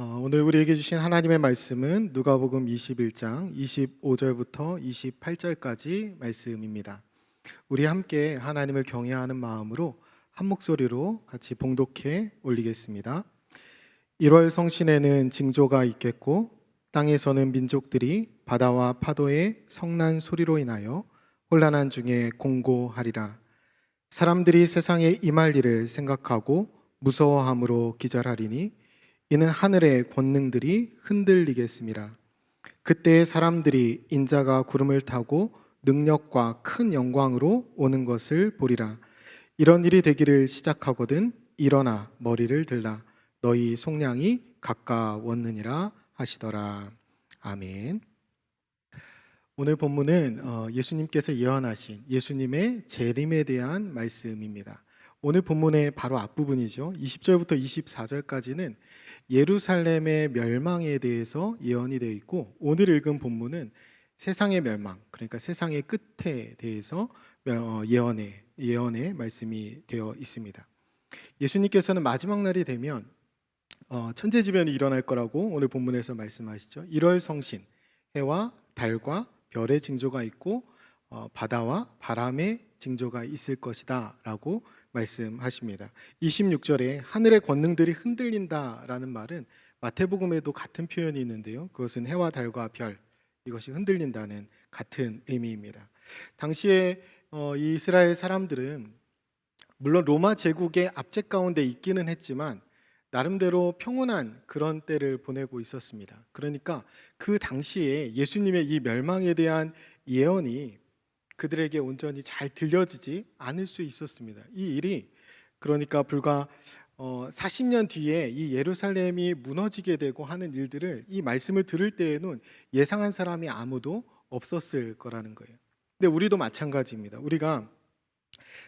오늘 우리에게 주신 하나님의 말씀은 누가복음 21장 25절부터 28절까지 말씀입니다. 우리 함께 하나님을 경외하는 마음으로 한 목소리로 같이 봉독해 올리겠습니다. 1월 성신에는 징조가 있겠고 땅에서는 민족들이 바다와 파도의 성난 소리로 인하여 혼란한 중에 공고하리라. 사람들이 세상에 임할 일을 생각하고 무서워함으로 기절하리니 이는 하늘의 권능들이 흔들리겠습니다. 그때 사람들이 인자가 구름을 타고 능력과 큰 영광으로 오는 것을 보리라. 이런 일이 되기를 시작하거든 일어나 머리를 들라. 너희 속량이 가까웠느니라 하시더라. 아멘. 오늘 본문은 예수님께서 예언하신 예수님의 재림에 대한 말씀입니다. 오늘 본문의 바로 앞부분이죠. 20절부터 24절까지는 예루살렘의 멸망에 대해서 예언이 되어 있고, 오늘 읽은 본문은 세상의 멸망, 그러니까 세상의 끝에 대해서 예언의 말씀이 되어 있습니다. 예수님께서는 마지막 날이 되면 천재지변이 일어날 거라고 오늘 본문에서 말씀하시죠. 1월 성신, 해와 달과 별의 징조가 있고 바다와 바람의 징조가 있을 것이다 라고 말씀하십니다. 26절에 하늘의 권능들이 흔들린다라는 말은 마태복음에도 같은 표현이 있는데요, 그것은 해와 달과 별, 이것이 흔들린다는 같은 의미입니다. 당시에 이 이스라엘 사람들은 물론 로마 제국의 압제 가운데 있기는 했지만 나름대로 평온한 그런 때를 보내고 있었습니다. 그러니까 그 당시에 예수님의 이 멸망에 대한 예언이 그들에게 온전히 잘 들려지지 않을 수 있었습니다. 이 일이 그러니까 불과 40년 뒤에 이 예루살렘이 무너지게 되고 하는 일들을 이 말씀을 들을 때에는 예상한 사람이 아무도 없었을 거라는 거예요. 근데 우리도 마찬가지입니다. 우리가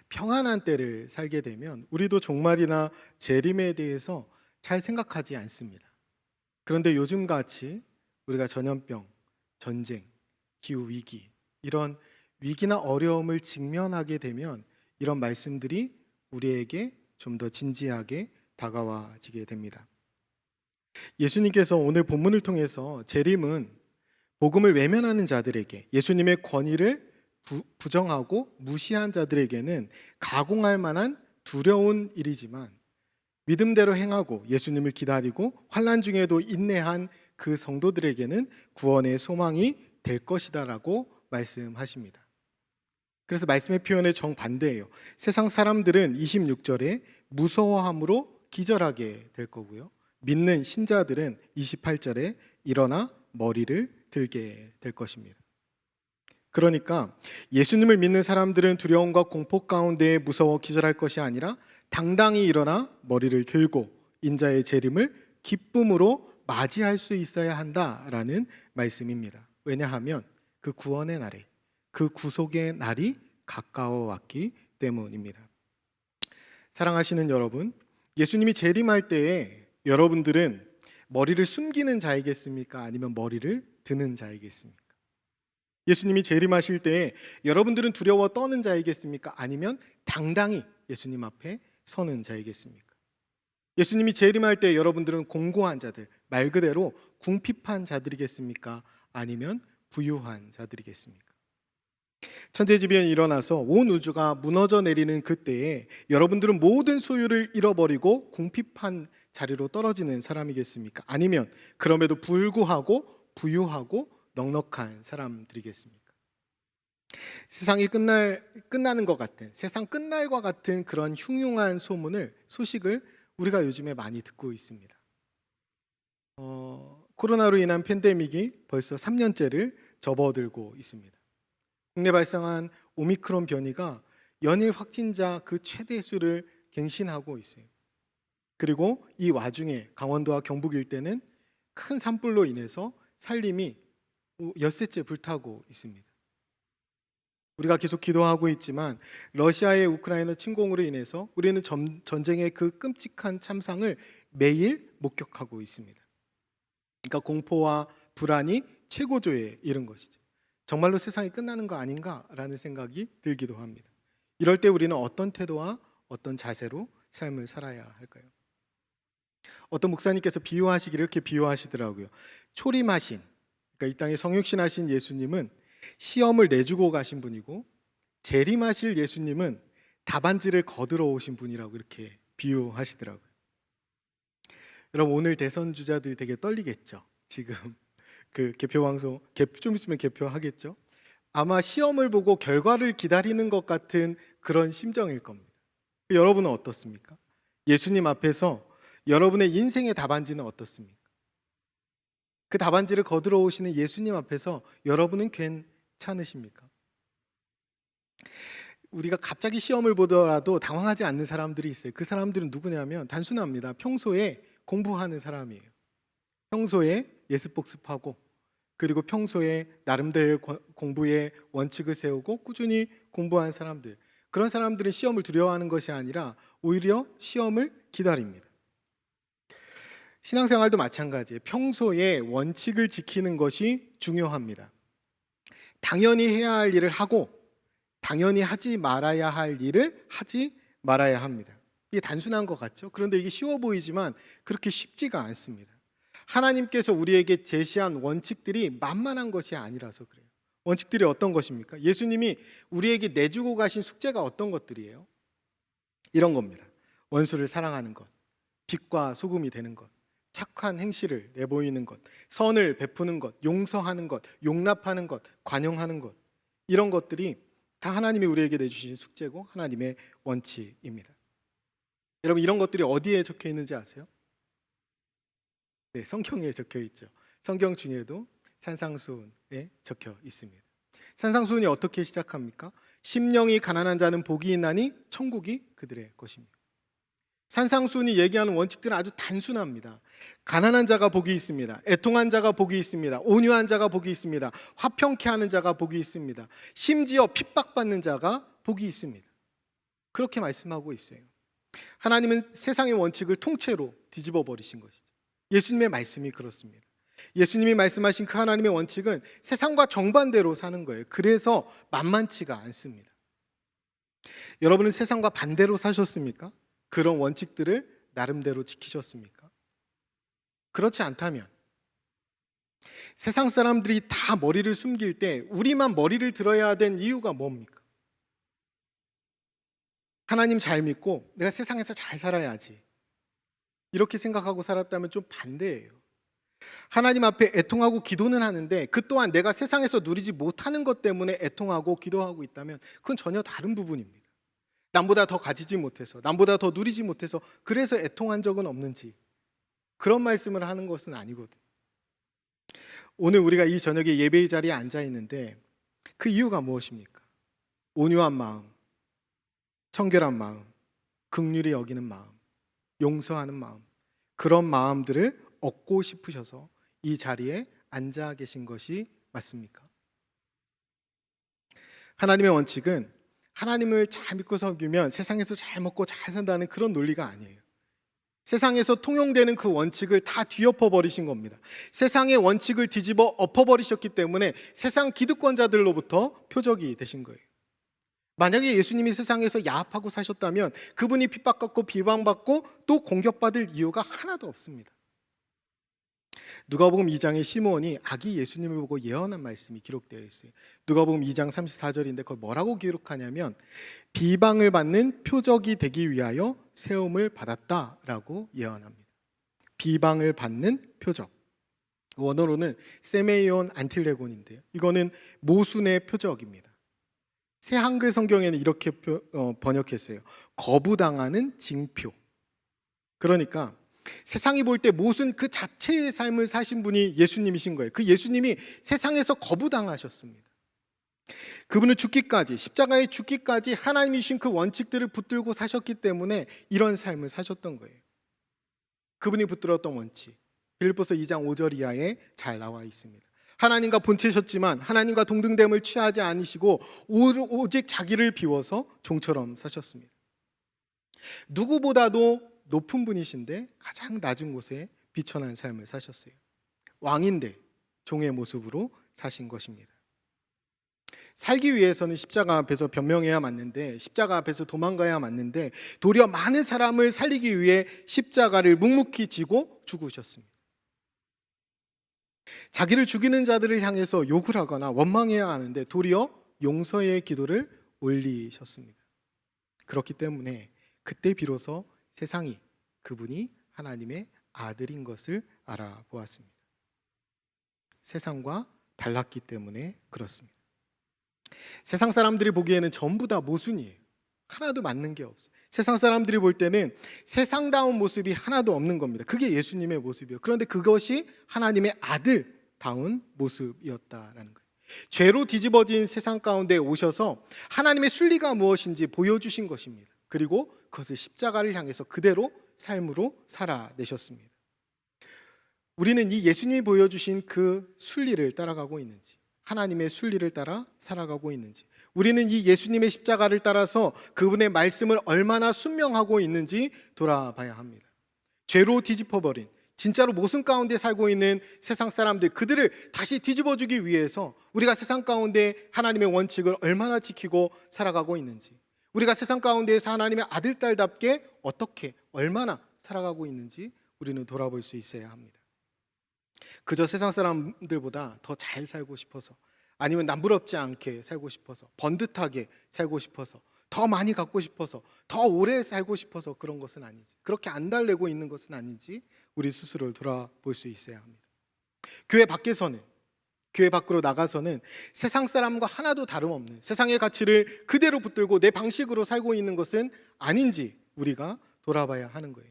평안한 때를 살게 되면 우리도 종말이나 재림에 대해서 잘 생각하지 않습니다. 그런데 요즘같이 우리가 전염병, 전쟁, 기후위기, 이런 위기나 어려움을 직면하게 되면 이런 말씀들이 우리에게 좀 더 진지하게 다가와지게 됩니다. 예수님께서 오늘 본문을 통해서 재림은 복음을 외면하는 자들에게, 예수님의 권위를 부정하고 무시한 자들에게는 가공할 만한 두려운 일이지만 믿음대로 행하고 예수님을 기다리고 환난 중에도 인내한 그 성도들에게는 구원의 소망이 될 것이다라고 말씀하십니다. 그래서 말씀의 표현의 정반대예요. 세상 사람들은 26절에 무서워함으로 기절하게 될 거고요, 믿는 신자들은 28절에 일어나 머리를 들게 될 것입니다. 그러니까 예수님을 믿는 사람들은 두려움과 공포 가운데 무서워 기절할 것이 아니라 당당히 일어나 머리를 들고 인자의 재림을 기쁨으로 맞이할 수 있어야 한다라는 말씀입니다. 왜냐하면 그 구원의 날에, 그 구속의 날이 가까워 왔기 때문입니다. 사랑하시는 여러분, 예수님이 재림할 때에 여러분들은 머리를 숨기는 자이겠습니까? 아니면 머리를 드는 자이겠습니까? 예수님이 재림하실 때에 여러분들은 두려워 떠는 자이겠습니까? 아니면 당당히 예수님 앞에 서는 자이겠습니까? 예수님이 재림할 때 여러분들은 공고한 자들, 말 그대로 궁핍한 자들이겠습니까? 아니면 부유한 자들이겠습니까? 천재지변이 일어나서 온 우주가 무너져 내리는 그때에 여러분들은 모든 소유를 잃어버리고 궁핍한 자리로 떨어지는 사람이겠습니까? 아니면 그럼에도 불구하고 부유하고 넉넉한 사람들이겠습니까? 세상이 끝나는 것 같은, 세상 끝날과 같은 그런 흉흉한 소식을 우리가 요즘에 많이 듣고 있습니다. 코로나로 인한 팬데믹이 벌써 3년째를 접어들고 있습니다. 국내 발생한 오미크론 변이가 연일 확진자 그 최대 수를 갱신하고 있어요. 그리고 이 와중에 강원도와 경북 일대는 큰 산불로 인해서 살림이 엿새째 불타고 있습니다. 우리가 계속 기도하고 있지만 러시아의 우크라이나 침공으로 인해서 우리는 전쟁의 그 끔찍한 참상을 매일 목격하고 있습니다. 그러니까 공포와 불안이 최고조에 이른 것이죠. 정말로 세상이 끝나는 거 아닌가라는 생각이 들기도 합니다. 이럴 때 우리는 어떤 태도와 어떤 자세로 삶을 살아야 할까요? 어떤 목사님께서 비유하시기를 이렇게 비유하시더라고요. 초림하신, 그러니까 이 땅에 성육신하신 예수님은 시험을 내주고 가신 분이고, 재림하실 예수님은 답안지를 거들어 오신 분이라고 이렇게 비유하시더라고요. 여러분, 오늘 대선 주자들이 되게 떨리겠죠. 지금 그 개표 방송 좀 있으면 개표하겠죠. 아마 시험을 보고 결과를 기다리는 것 같은 그런 심정일 겁니다. 여러분은 어떻습니까? 예수님 앞에서 여러분의 인생의 답안지는 어떻습니까? 그 답안지를 거들어 오시는 예수님 앞에서 여러분은 괜찮으십니까? 우리가 갑자기 시험을 보더라도 당황하지 않는 사람들이 있어요. 그 사람들은 누구냐면 단순합니다. 평소에 공부하는 사람이에요. 평소에 예습 복습하고, 그리고 평소에 나름대로 공부의 원칙을 세우고 꾸준히 공부한 사람들, 그런 사람들은 시험을 두려워하는 것이 아니라 오히려 시험을 기다립니다. 신앙생활도 마찬가지예요. 평소에 원칙을 지키는 것이 중요합니다. 당연히 해야 할 일을 하고 당연히 하지 말아야 할 일을 하지 말아야 합니다. 이게 단순한 것 같죠? 그런데 이게 쉬워 보이지만 그렇게 쉽지가 않습니다. 하나님께서 우리에게 제시한 원칙들이 만만한 것이 아니라서 그래요. 원칙들이 어떤 것입니까? 예수님이 우리에게 내주고 가신 숙제가 어떤 것들이에요? 이런 겁니다. 원수를 사랑하는 것, 빛과 소금이 되는 것, 착한 행실을 내보이는 것, 선을 베푸는 것, 용서하는 것, 용납하는 것, 관용하는 것, 이런 것들이 다 하나님이 우리에게 내주신 숙제고 하나님의 원칙입니다. 여러분, 이런 것들이 어디에 적혀 있는지 아세요? 네, 성경에 적혀 있죠. 성경 중에도 산상수훈에 적혀 있습니다. 산상수훈이 어떻게 시작합니까? 심령이 가난한 자는 복이 있나니 천국이 그들의 것입니다. 산상수훈이 얘기하는 원칙들은 아주 단순합니다. 가난한 자가 복이 있습니다. 애통한 자가 복이 있습니다. 온유한 자가 복이 있습니다. 화평케 하는 자가 복이 있습니다. 심지어 핍박받는 자가 복이 있습니다. 그렇게 말씀하고 있어요. 하나님은 세상의 원칙을 통째로 뒤집어 버리신 것이죠. 예수님의 말씀이 그렇습니다. 예수님이 말씀하신 그 하나님의 원칙은 세상과 정반대로 사는 거예요. 그래서 만만치가 않습니다. 여러분은 세상과 반대로 사셨습니까? 그런 원칙들을 나름대로 지키셨습니까? 그렇지 않다면 세상 사람들이 다 머리를 숨길 때 우리만 머리를 들어야 된 이유가 뭡니까? 하나님 잘 믿고 내가 세상에서 잘 살아야지, 이렇게 생각하고 살았다면 좀 반대예요. 하나님 앞에 애통하고 기도는 하는데 그 또한 내가 세상에서 누리지 못하는 것 때문에 애통하고 기도하고 있다면 그건 전혀 다른 부분입니다. 남보다 더 가지지 못해서, 남보다 더 누리지 못해서 그래서 애통한 적은 없는지, 그런 말씀을 하는 것은 아니거든요. 오늘 우리가 이 저녁에 예배의 자리에 앉아 있는데 그 이유가 무엇입니까? 온유한 마음, 청결한 마음, 긍휼히 여기는 마음, 용서하는 마음, 그런 마음들을 얻고 싶으셔서 이 자리에 앉아 계신 것이 맞습니까? 하나님의 원칙은 하나님을 잘 믿고 섬기면 세상에서 잘 먹고 잘 산다는 그런 논리가 아니에요. 세상에서 통용되는 그 원칙을 다 뒤엎어 버리신 겁니다. 세상의 원칙을 뒤집어 엎어 버리셨기 때문에 세상 기득권자들로부터 표적이 되신 거예요. 만약에 예수님이 세상에서 야합하고 사셨다면 그분이 핍박받고 비방받고 또 공격받을 이유가 하나도 없습니다. 누가복음 2장에 시므온이 아기 예수님을 보고 예언한 말씀이 기록되어 있어요. 누가복음 2장 34절인데 그걸 뭐라고 기록하냐면 비방을 받는 표적이 되기 위하여 세움을 받았다라고 예언합니다. 비방을 받는 표적. 원어로는 세메이온 안틸레곤인데요. 이거는 모순의 표적입니다. 새 한글 성경에는 이렇게 번역했어요. 거부당하는 징표. 그러니까 세상이 볼 때 모순 그 자체의 삶을 사신 분이 예수님이신 거예요. 그 예수님이 세상에서 거부당하셨습니다. 그분은 죽기까지, 십자가에 죽기까지 하나님이 주신 그 원칙들을 붙들고 사셨기 때문에 이런 삶을 사셨던 거예요. 그분이 붙들었던 원칙, 빌립보서 2장 5절 이하에 잘 나와 있습니다. 하나님과 본체셨지만 하나님과 동등됨을 취하지 않으시고 오직 자기를 비워서 종처럼 사셨습니다. 누구보다도 높은 분이신데 가장 낮은 곳에 비천한 삶을 사셨어요. 왕인데 종의 모습으로 사신 것입니다. 살기 위해서는 십자가 앞에서 변명해야 맞는데, 십자가 앞에서 도망가야 맞는데, 도리어 많은 사람을 살리기 위해 십자가를 묵묵히 지고 죽으셨습니다. 자기를 죽이는 자들을 향해서 욕을 하거나 원망해야 하는데 도리어 용서의 기도를 올리셨습니다. 그렇기 때문에 그때 비로소 세상이 그분이 하나님의 아들인 것을 알아보았습니다. 세상과 달랐기 때문에 그렇습니다. 세상 사람들이 보기에는 전부 다 모순이에요. 하나도 맞는 게 없어요. 세상 사람들이 볼 때는 세상다운 모습이 하나도 없는 겁니다. 그게 예수님의 모습이에요. 그런데 그것이 하나님의 아들다운 모습이었다라는 거예요. 죄로 뒤집어진 세상 가운데 오셔서 하나님의 순리가 무엇인지 보여주신 것입니다. 그리고 그것을 십자가를 향해서 그대로 삶으로 살아내셨습니다. 우리는 이 예수님이 보여주신 그 순리를 따라가고 있는지, 하나님의 순리를 따라 살아가고 있는지, 우리는 이 예수님의 십자가를 따라서 그분의 말씀을 얼마나 순명하고 있는지 돌아봐야 합니다. 죄로 뒤집어버린, 진짜로 모순 가운데 살고 있는 세상 사람들, 그들을 다시 뒤집어주기 위해서 우리가 세상 가운데 하나님의 원칙을 얼마나 지키고 살아가고 있는지, 우리가 세상 가운데에서 하나님의 아들, 딸답게 어떻게, 얼마나 살아가고 있는지 우리는 돌아볼 수 있어야 합니다. 그저 세상 사람들보다 더 잘 살고 싶어서, 아니면 남부럽지 않게 살고 싶어서, 번듯하게 살고 싶어서, 더 많이 갖고 싶어서, 더 오래 살고 싶어서 그런 것은 아니지, 그렇게 안 달래고 있는 것은 아닌지 우리 스스로를 돌아볼 수 있어야 합니다. 교회 밖에서는, 교회 밖으로 나가서는 세상 사람과 하나도 다름없는 세상의 가치를 그대로 붙들고 내 방식으로 살고 있는 것은 아닌지 우리가 돌아봐야 하는 거예요.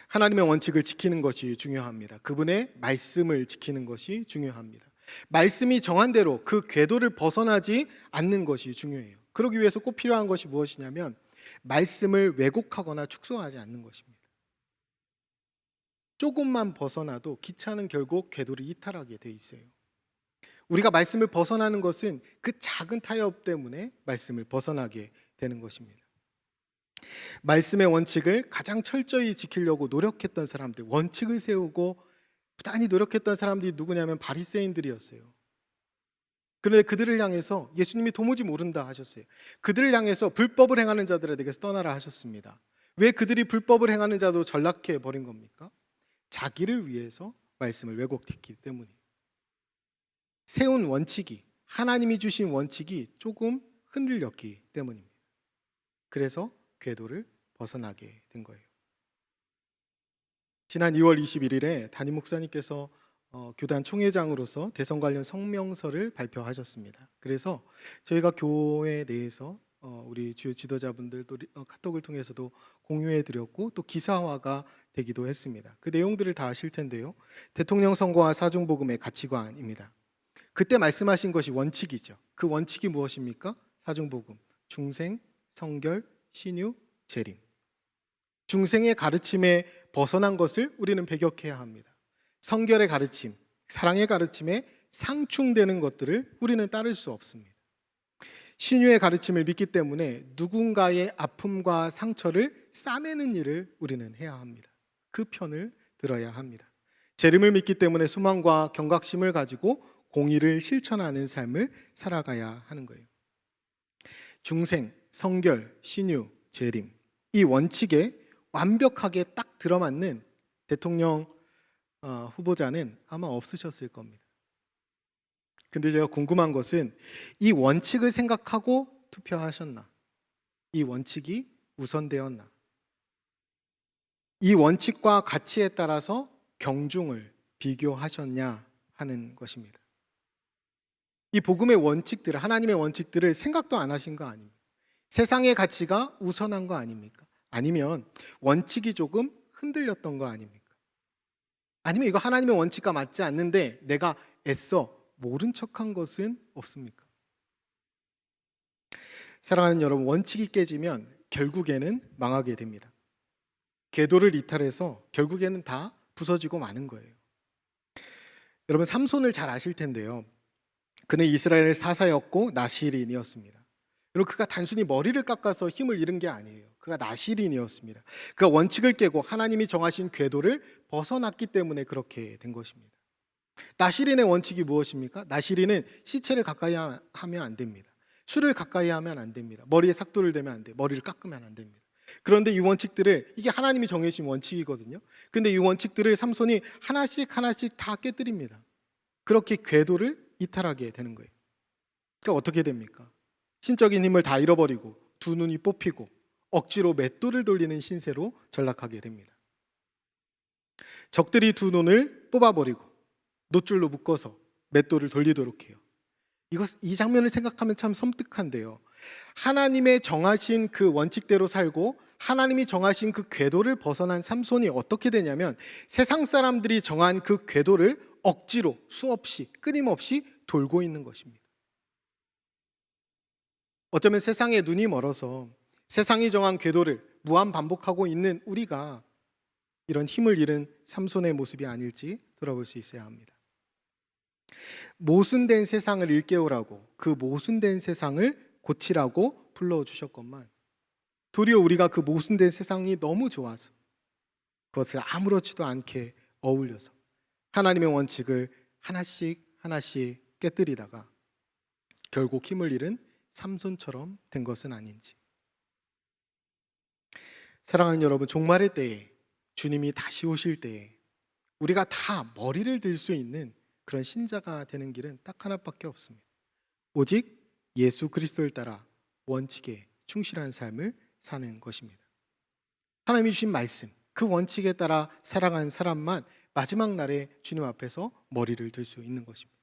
하나님의 원칙을 지키는 것이 중요합니다. 그분의 말씀을 지키는 것이 중요합니다. 말씀이 정한 대로 그 궤도를 벗어나지 않는 것이 중요해요. 그러기 위해서 꼭 필요한 것이 무엇이냐면 말씀을 왜곡하거나 축소하지 않는 것입니다. 조금만 벗어나도 기차는 결국 궤도를 이탈하게 돼 있어요. 우리가 말씀을 벗어나는 것은 그 작은 타협 때문에 말씀을 벗어나게 되는 것입니다. 말씀의 원칙을 가장 철저히 지키려고 노력했던 사람들, 원칙을 세우고 부단히 노력했던 사람들이 누구냐면 바리새인들이었어요. 그런데 그들을 향해서 예수님이 도무지 모른다 하셨어요. 그들을 향해서 불법을 행하는 자들에게서 떠나라 하셨습니다. 왜 그들이 불법을 행하는 자로 전락해 버린 겁니까? 자기를 위해서 말씀을 왜곡했기 때문이에요. 세운 원칙이, 하나님이 주신 원칙이 조금 흔들렸기 때문입니다. 그래서 궤도를 벗어나게 된 거예요. 지난 2월 21일에 담임 목사님께서 교단 총회장으로서 대선 관련 성명서를 발표하셨습니다. 그래서 저희가 교회 내에서 우리 주요 지도자분들도 카톡을 통해서도 공유해 드렸고 또 기사화가 되기도 했습니다. 그 내용들을 다 아실 텐데요. 대통령 선거와 사중복음의 가치관입니다. 그때 말씀하신 것이 원칙이죠. 그 원칙이 무엇입니까? 사중복음, 중생, 성결, 신유, 재림. 중생의 가르침에 벗어난 것을 우리는 배격해야 합니다. 성결의 가르침, 사랑의 가르침에 상충되는 것들을 우리는 따를 수 없습니다. 신유의 가르침을 믿기 때문에 누군가의 아픔과 상처를 싸매는 일을 우리는 해야 합니다. 그 편을 들어야 합니다. 재림을 믿기 때문에 소망과 경각심을 가지고 공의를 실천하는 삶을 살아가야 하는 거예요. 중생, 성결, 신유, 재림, 이 원칙에 완벽하게 딱 들어맞는 대통령 후보자는 아마 없으셨을 겁니다. 근데 제가 궁금한 것은 이 원칙을 생각하고 투표하셨나? 이 원칙이 우선되었나? 이 원칙과 가치에 따라서 경중을 비교하셨냐 하는 것입니다. 이 복음의 원칙들을, 하나님의 원칙들을 생각도 안 하신 거 아닙니까? 세상의 가치가 우선한 거 아닙니까? 아니면 원칙이 조금 흔들렸던 거 아닙니까? 아니면 이거 하나님의 원칙과 맞지 않는데 내가 애써 모른 척한 것은 없습니까? 사랑하는 여러분, 원칙이 깨지면 결국에는 망하게 됩니다. 궤도를 이탈해서 결국에는 다 부서지고 마는 거예요. 여러분, 삼손을 잘 아실 텐데요. 그는 이스라엘의 사사였고 나실인이었습니다. 여러분, 그가 단순히 머리를 깎아서 힘을 잃은 게 아니에요. 그가 나실인이었습니다. 그가 원칙을 깨고 하나님이 정하신 궤도를 벗어났기 때문에 그렇게 된 것입니다. 나시린의 원칙이 무엇입니까? 나시린은 시체를 가까이 하면 안 됩니다. 술을 가까이 하면 안 됩니다. 머리에 삭도를 대면 안 돼. 머리를 깎으면 안 됩니다. 그런데 이 원칙들을, 이게 하나님이 정해주신 원칙이거든요. 근데 이 원칙들을 삼손이 하나씩 하나씩 다 깨뜨립니다. 그렇게 궤도를 이탈하게 되는 거예요. 그러니까 어떻게 됩니까? 신적인 힘을 다 잃어버리고 두 눈이 뽑히고 억지로 맷돌을 돌리는 신세로 전락하게 됩니다. 적들이 두 눈을 뽑아버리고 놋줄로 묶어서 맷돌을 돌리도록 해요. 이 장면을 생각하면 참 섬뜩한데요. 하나님의 정하신 그 원칙대로 살고 하나님이 정하신 그 궤도를 벗어난 삼손이 어떻게 되냐면 세상 사람들이 정한 그 궤도를 억지로 수없이 끊임없이 돌고 있는 것입니다. 어쩌면 세상에 눈이 멀어서 세상이 정한 궤도를 무한 반복하고 있는 우리가 이런 힘을 잃은 삼손의 모습이 아닐지 돌아볼 수 있어야 합니다. 모순된 세상을 일깨우라고, 그 모순된 세상을 고치라고 불러주셨건만 도리어 우리가 그 모순된 세상이 너무 좋아서 그것을 아무렇지도 않게 어울려서 하나님의 원칙을 하나씩 하나씩 깨뜨리다가 결국 힘을 잃은 삼손처럼 된 것은 아닌지. 사랑하는 여러분, 종말의 때에, 주님이 다시 오실 때에 우리가 다 머리를 들 수 있는 그런 신자가 되는 길은 딱 하나밖에 없습니다. 오직 예수 그리스도를 따라 원칙에 충실한 삶을 사는 것입니다. 하나님이 주신 말씀, 그 원칙에 따라 살아간 사람만 마지막 날에 주님 앞에서 머리를 들 수 있는 것입니다.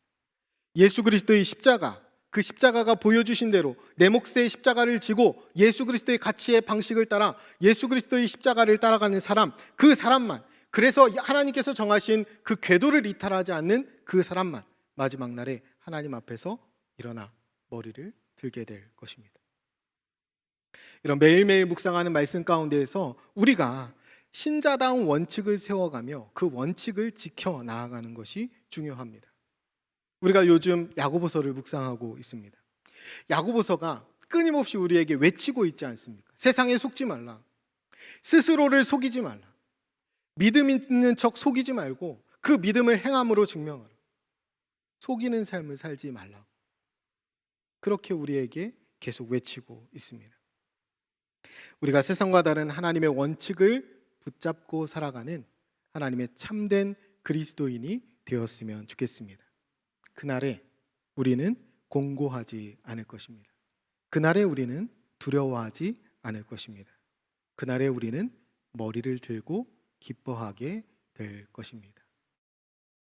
예수 그리스도의 십자가, 그 십자가가 보여주신 대로 내 몫의 십자가를 지고 예수 그리스도의 가치의 방식을 따라 예수 그리스도의 십자가를 따라가는 사람, 그 사람만, 그래서 하나님께서 정하신 그 궤도를 이탈하지 않는 그 사람만 마지막 날에 하나님 앞에서 일어나 머리를 들게 될 것입니다. 이런 매일매일 묵상하는 말씀 가운데에서 우리가 신자다운 원칙을 세워가며 그 원칙을 지켜 나아가는 것이 중요합니다. 우리가 요즘 야고보서를 묵상하고 있습니다. 야고보서가 끊임없이 우리에게 외치고 있지 않습니까? 세상에 속지 말라. 스스로를 속이지 말라. 믿음 있는 척 속이지 말고 그 믿음을 행함으로 증명하라. 속이는 삶을 살지 말라고. 그렇게 우리에게 계속 외치고 있습니다. 우리가 세상과 다른 하나님의 원칙을 붙잡고 살아가는 하나님의 참된 그리스도인이 되었으면 좋겠습니다. 그날에 우리는 공고하지 않을 것입니다. 그날에 우리는 두려워하지 않을 것입니다. 그날에 우리는 머리를 들고 기뻐하게 될 것입니다.